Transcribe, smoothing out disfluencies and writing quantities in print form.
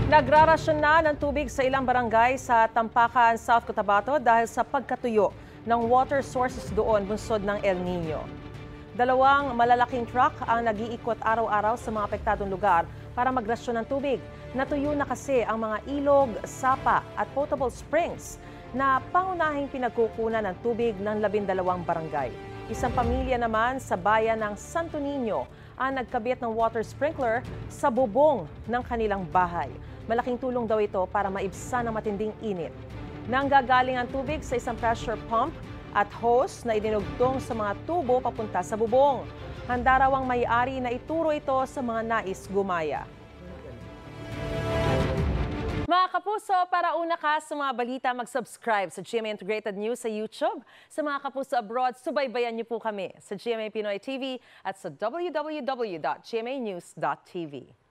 Nagrarasyon na ng tubig sa ilang barangay sa Tampakan, South Cotabato dahil sa pagkatuyo ng water sources doon bunsod ng El Nino. Dalawang malalaking truck ang nag-iikot araw-araw sa mga apektadong lugar para magrasyon ng tubig. Natuyo na kasi ang mga ilog, sapa at potable springs na pangunahing pinagkukunan ng tubig ng 12 barangay. Isang pamilya naman sa bayan ng Santo Niño ang nagkabit ng water sprinkler sa bubong ng kanilang bahay. Malaking tulong daw ito para maibsan ang matinding init. Nanggagaling ang tubig sa isang pressure pump at hose na idinugtong sa mga tubo papunta sa bubong. Handa raw ang may-ari na ituro ito sa mga nais gumaya. Mga kapuso, para una ka sa mga balita, mag-subscribe sa GMA Integrated News sa YouTube. Sa mga kapuso abroad, subaybayan niyo po kami sa GMA Pinoy TV at sa www.gmanews.tv.